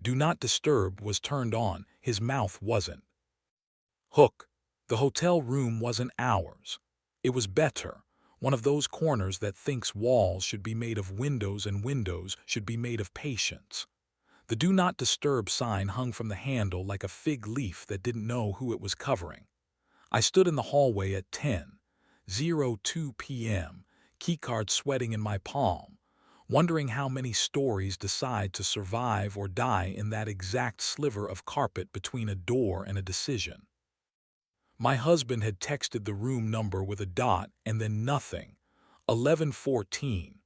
Do Not Disturb was turned on, his mouth wasn't. Hook. The hotel room wasn't ours. It was better, one of those corners that thinks walls should be made of windows and windows should be made of patience. The Do Not Disturb sign hung from the handle like a fig leaf that didn't know who it was covering. I stood in the hallway at 10:02 p.m., keycard sweating in my palm, wondering how many stories decide to survive or die in that exact sliver of carpet between a door and a decision. My husband had texted the room number with a dot and then nothing. 11:14.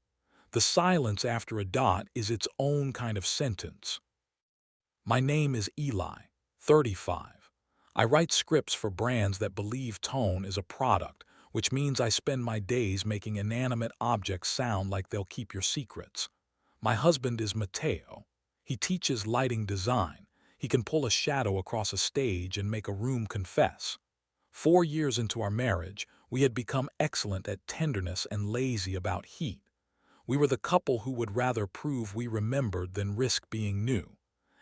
The silence after a dot is its own kind of sentence. My name is Eli, 35. I write scripts for brands that believe tone is a product, which means I spend my days making inanimate objects sound like they'll keep your secrets. My husband is Matteo. He teaches lighting design. He can pull a shadow across a stage and make a room confess. 4 years into our marriage, we had become excellent at tenderness and lazy about heat. We were the couple who would rather prove we remembered than risk being new.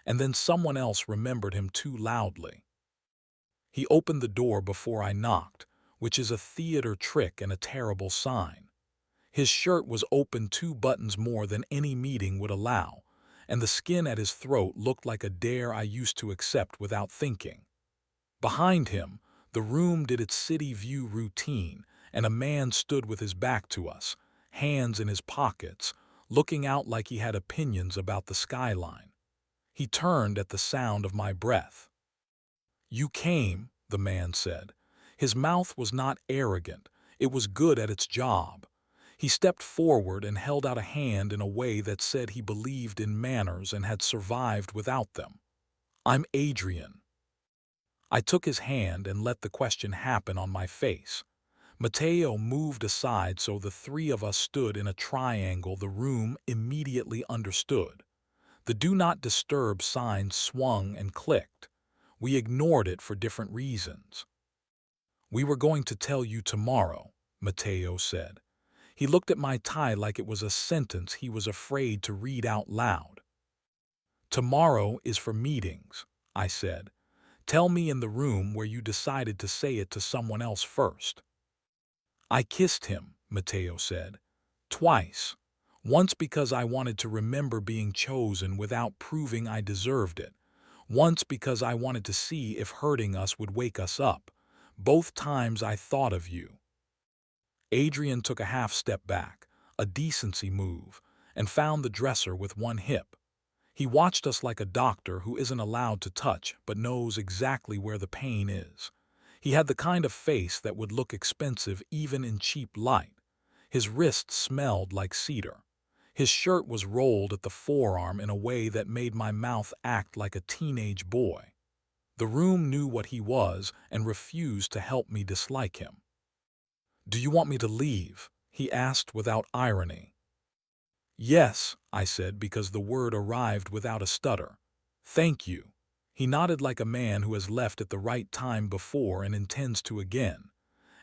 And then someone else remembered him too loudly. He opened the door before I knocked, which is a theater trick and a terrible sign. His shirt was open 2 buttons more than any meeting would allow, and the skin at his throat looked like a dare I used to accept without thinking. Behind him, the room did its city view routine, and a man stood with his back to us, hands in his pockets, looking out like he had opinions about the skyline. He turned at the sound of my breath. "You came," the man said. His mouth was not arrogant, it was good at its job. He stepped forward and held out a hand in a way that said he believed in manners and had survived without them. "I'm Adrian." I took his hand and let the question happen on my face. Matteo moved aside so the three of us stood in a triangle the room immediately understood. The Do Not Disturb sign swung and clicked. We ignored it for different reasons. "We were going to tell you tomorrow," Matteo said. He looked at my tie like it was a sentence he was afraid to read out loud. "Tomorrow is for meetings," I said. "Tell me in the room where you decided to say it to someone else first." "I kissed him," Matteo said. "Twice. Once because I wanted to remember being chosen without proving I deserved it. Once because I wanted to see if hurting us would wake us up. Both times I thought of you." Adrian took a half step back, a decency move, and found the dresser with one hip. He watched us like a doctor who isn't allowed to touch but knows exactly where the pain is. He had the kind of face that would look expensive even in cheap light. His wrist smelled like cedar. His shirt was rolled at the forearm in a way that made my mouth act like a teenage boy. The room knew what he was and refused to help me dislike him. "Do you want me to leave?" he asked without irony. "Yes," I said because the word arrived without a stutter. "Thank you." He nodded like a man who has left at the right time before and intends to again.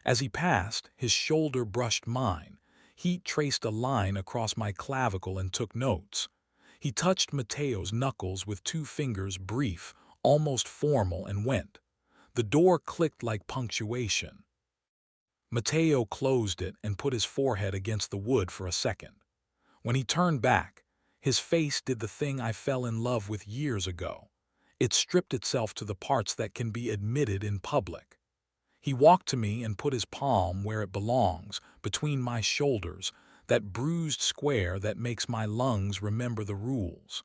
As he passed, his shoulder brushed mine. Heat traced a line across my clavicle and took notes. He touched Matteo's knuckles with 2 fingers, brief, almost formal, and went. The door clicked like punctuation. Matteo closed it and put his forehead against the wood for a second. When he turned back, his face did the thing I fell in love with years ago. It stripped itself to the parts that can be admitted in public. He walked to me and put his palm where it belongs, between my shoulders, that bruised square that makes my lungs remember the rules.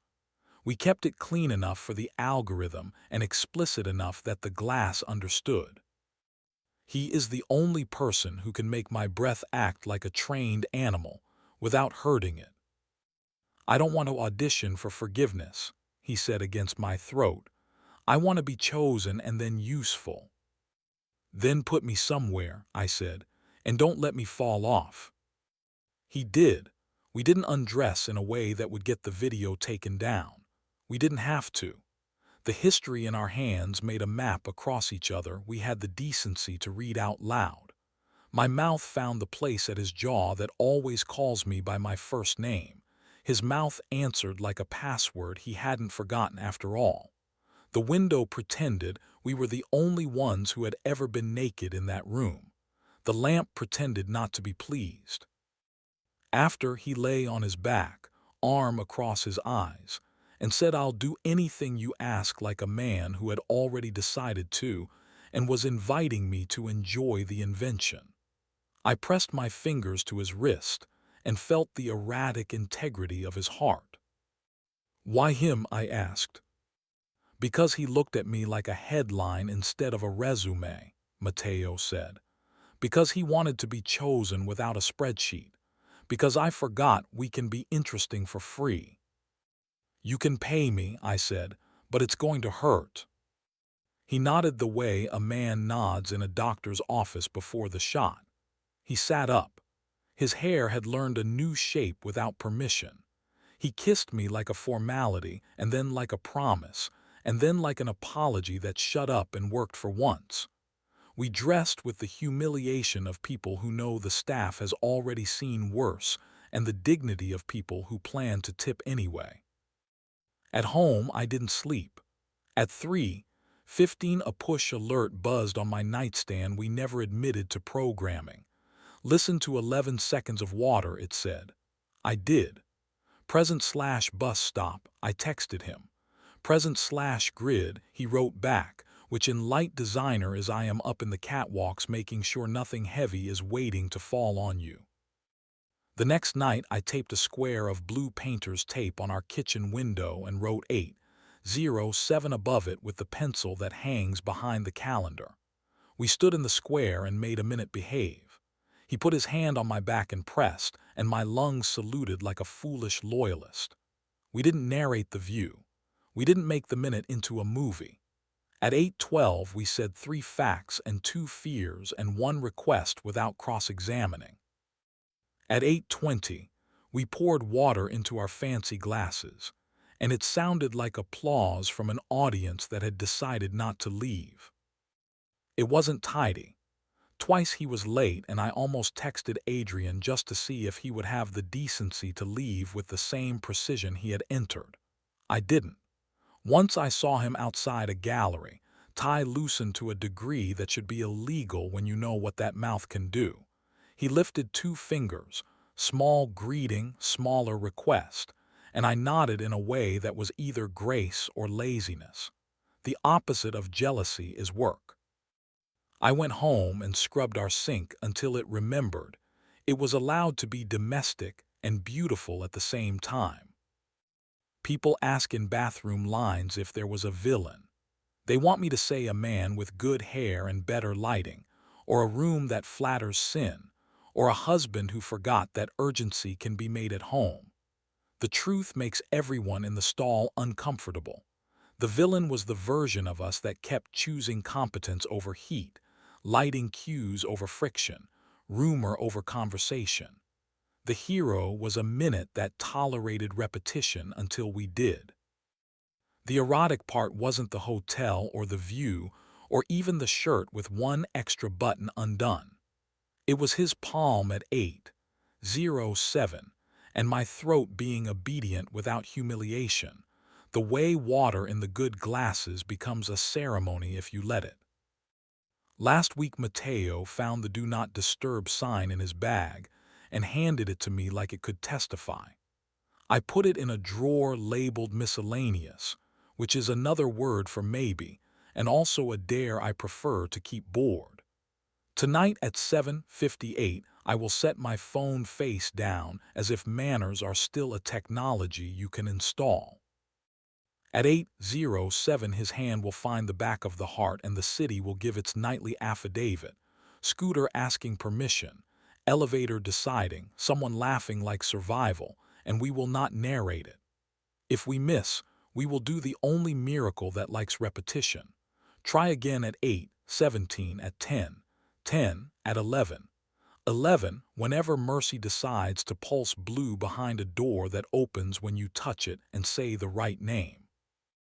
We kept it clean enough for the algorithm and explicit enough that the glass understood. He is the only person who can make my breath act like a trained animal without hurting it. "I don't want to audition for forgiveness," he said against my throat. "I want to be chosen and then useful." "Then put me somewhere," I said, "and don't let me fall off." He did. We didn't undress in a way that would get the video taken down. We didn't have to. The history in our hands made a map across each other we had the decency to read out loud. My mouth found the place at his jaw that always calls me by my first name. His mouth answered like a password he hadn't forgotten after all. The window pretended we were the only ones who had ever been naked in that room. The lamp pretended not to be pleased. After, he lay on his back, arm across his eyes, and said, "I'll do anything you ask," like a man who had already decided to, and was inviting me to enjoy the invention. I pressed my fingers to his wrist and felt the erratic integrity of his heart. "Why him?" I asked. "Because he looked at me like a headline instead of a resume," Matteo said. "Because he wanted to be chosen without a spreadsheet. Because I forgot we can be interesting for free." "You can pay me," I said, "but it's going to hurt." He nodded the way a man nods in a doctor's office before the shot. He sat up. His hair had learned a new shape without permission. He kissed me like a formality, and then like a promise, and then like an apology that shut up and worked for once. We dressed with the humiliation of people who know the staff has already seen worse, and the dignity of people who plan to tip anyway. At home, I didn't sleep. At 3:15, a push alert buzzed on my nightstand we never admitted to programming. "Listen to 11 seconds of water," it said. I did. "Present/bus stop," I texted him. "Present/grid," he wrote back, which in light designer is I am up in the catwalks making sure nothing heavy is waiting to fall on you. The next night I taped a square of blue painter's tape on our kitchen window and wrote 8:07 above it with the pencil that hangs behind the calendar. We stood in the square and made a minute behave. He put his hand on my back and pressed, and my lungs saluted like a foolish loyalist. We didn't narrate the view. We didn't make the minute into a movie. At 8:12 we said 3 facts and 2 fears and 1 request without cross-examining. At 8:20 we poured water into our fancy glasses, and it sounded like applause from an audience that had decided not to leave. It wasn't tidy. Twice he was late, and I almost texted Adrian just to see if he would have the decency to leave with the same precision he had entered. I didn't. Once I saw him outside a gallery, tie loosened to a degree that should be illegal when you know what that mouth can do. He lifted 2 fingers, small greeting, smaller request, and I nodded in a way that was either grace or laziness. The opposite of jealousy is work. I went home and scrubbed our sink until it remembered. It was allowed to be domestic and beautiful at the same time. People ask in bathroom lines if there was a villain. They want me to say a man with good hair and better lighting, or a room that flatters sin, or a husband who forgot that urgency can be made at home. The truth makes everyone in the stall uncomfortable. The villain was the version of us that kept choosing competence over heat, lighting cues over friction, rumor over conversation. The hero was a minute that tolerated repetition until we did. The erotic part wasn't the hotel or the view or even the shirt with 1 extra button undone. It was his palm at 8:07 and my throat being obedient without humiliation, the way water in the good glasses becomes a ceremony if you let it. Last week Matteo found the Do Not Disturb sign in his bag and handed it to me like it could testify. I put it in a drawer labeled miscellaneous, which is another word for maybe, and also a dare I prefer to keep bored. Tonight at 7:58 I will set my phone face down as if manners are still a technology you can install. At 8:07 his hand will find the back of the heart and the city will give its nightly affidavit. Scooter asking permission, elevator deciding, someone laughing like survival, and we will not narrate it. If we miss, we will do the only miracle that likes repetition. Try again at 8:17, at 10:10, at 11:11, whenever mercy decides to pulse blue behind a door that opens when you touch it and say the right name.